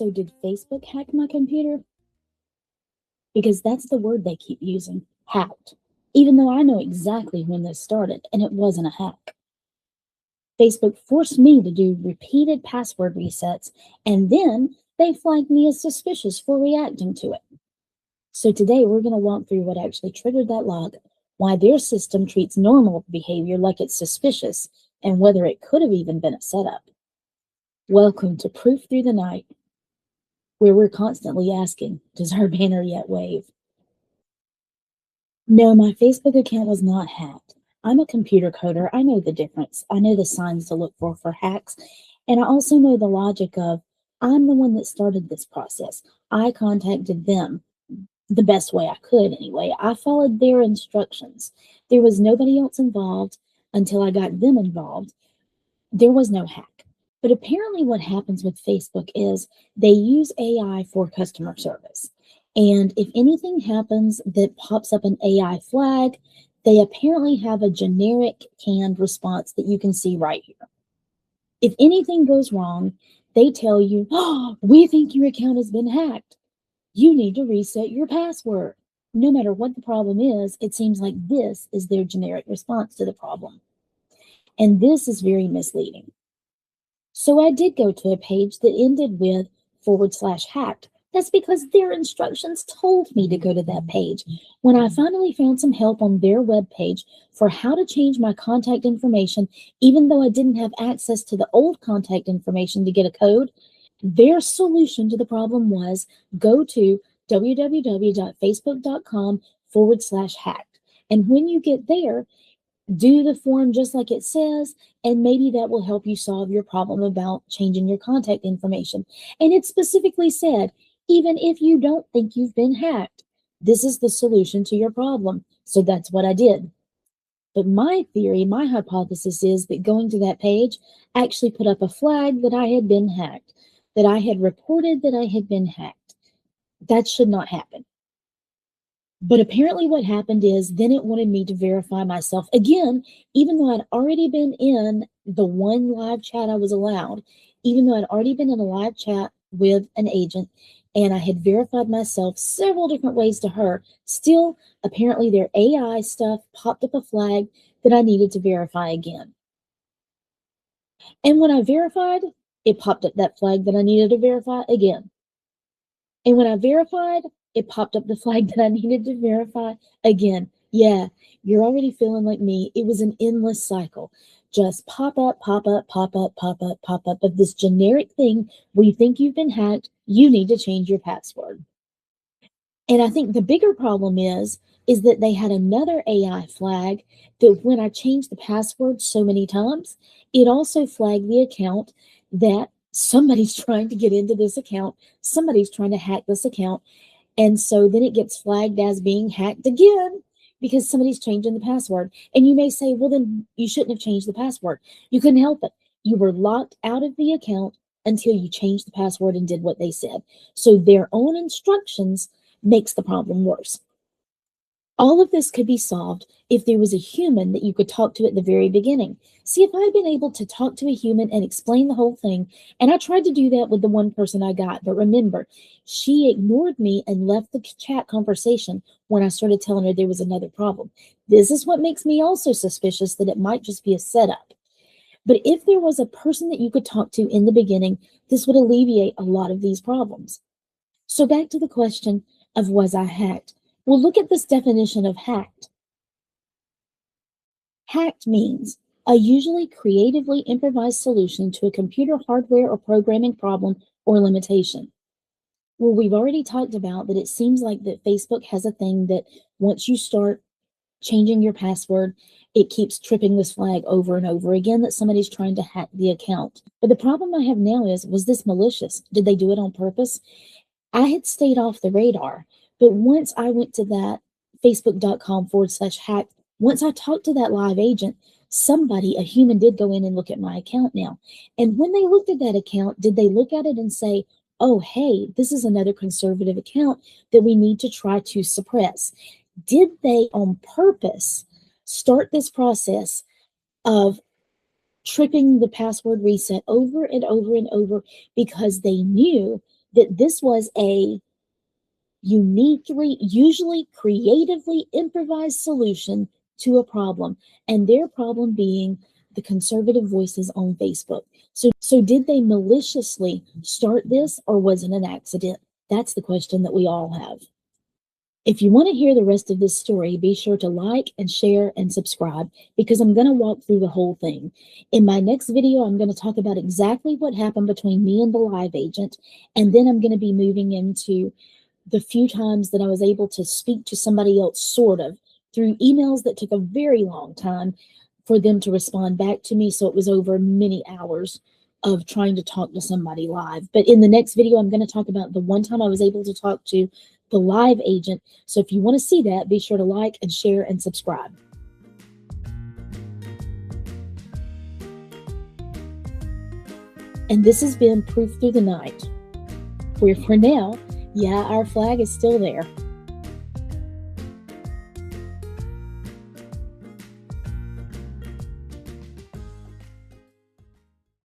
So, did Facebook hack my computer? Because that's the word they keep using, hacked. Even though I know exactly when this started and it wasn't a hack. Facebook forced me to do repeated password resets, and then they flagged me as suspicious for reacting to it. So today we're going to walk through what actually triggered that log, why their system treats normal behavior like it's suspicious, and whether it could have even been a setup. Welcome to Proof Through the Night, where we're constantly asking, does our banner yet wave? No, my Facebook account was not hacked. I'm a computer coder. I know the difference. I know the signs to look for hacks. And I also know the logic of I'm the one that started this process. I contacted them the best way I could, anyway. I followed their instructions. There was nobody else involved until I got them involved. There was no hack. But apparently, what happens with Facebook is they use AI for customer service. And if anything happens that pops up an AI flag, they apparently have a generic canned response that you can see right here. If anything goes wrong, they tell you, oh, we think your account has been hacked. You need to reset your password. No matter what the problem is, it seems like this is their generic response to the problem. And this is very misleading. So I did go to a page that ended with /hacked. That's because their instructions told me to go to that page. When I finally found some help on their webpage for how to change my contact information, even though I didn't have access to the old contact information to get a code, their solution to the problem was go to www.facebook.com/hacked. And when you get there, do the form just like it says, and maybe that will help you solve your problem about changing your contact information. And it specifically said, even if you don't think you've been hacked, this is the solution to your problem. So that's what I did. But my theory, my hypothesis is that going to that page actually put up a flag that I had been hacked, that I had reported that I had been hacked. That should not happen. But apparently, what happened is then it wanted me to verify myself again, even though I'd already been in the one live chat I was allowed, even though I'd already been in a live chat with an agent and I had verified myself several different ways to her. Still, apparently, their AI stuff popped up a flag that I needed to verify again. And when I verified, it popped up that flag that I needed to verify again. And when I verified, it popped up the flag that I needed to verify again. Yeah, you're already feeling like me. It was an endless cycle. Just pop up, pop up, pop up, pop up, pop up of this generic thing. We think you've been hacked. You need to change your password. And I think the bigger problem is that they had another AI flag that when I changed the password so many times, it also flagged the account that somebody's trying to get into this account, somebody's trying to hack this account. And so then it gets flagged as being hacked again because somebody's changing the password. And you may say, well, then you shouldn't have changed the password. You couldn't help it. You were locked out of the account until you changed the password and did what they said. So their own instructions makes the problem worse. All of this could be solved if there was a human that you could talk to at the very beginning. See, if I had been able to talk to a human and explain the whole thing, and I tried to do that with the one person I got, but remember, she ignored me and left the chat conversation when I started telling her there was another problem. This is what makes me also suspicious that it might just be a setup. But if there was a person that you could talk to in the beginning, this would alleviate a lot of these problems. So back to the question of was I hacked? Well, look at this definition of hacked. Hacked means a usually creatively improvised solution to a computer hardware or programming problem or limitation. Well, we've already talked about that it seems like that Facebook has a thing that once you start changing your password, it keeps tripping this flag over and over again that somebody's trying to hack the account. But the problem I have now is, was this malicious? Did they do it on purpose? I had stayed off the radar, but once I went to that facebook.com/hack, once I talked to that live agent, somebody, a human, did go in and look at my account now. And when they looked at that account, did they look at it and say, oh, hey, this is another conservative account that we need to try to suppress? Did they on purpose start this process of tripping the password reset over and over and over because they knew that this was a uniquely, usually creatively improvised solution to a problem, and their problem being the conservative voices on Facebook. So did they maliciously start this, or was it an accident? That's the question that we all have. If you want to hear the rest of this story, be sure to like and share and subscribe, because I'm going to walk through the whole thing. In my next video, I'm going to talk about exactly what happened between me and the live agent, and then I'm going to be moving into the few times that I was able to speak to somebody else, sort of, through emails that took a very long time for them to respond back to me. So it was over many hours of trying to talk to somebody live. But in the next video, I'm going to talk about the one time I was able to talk to the live agent. So if you want to see that, be sure to like and share and subscribe. And this has been Proof Through the Night, where for now, yeah, our flag is still there.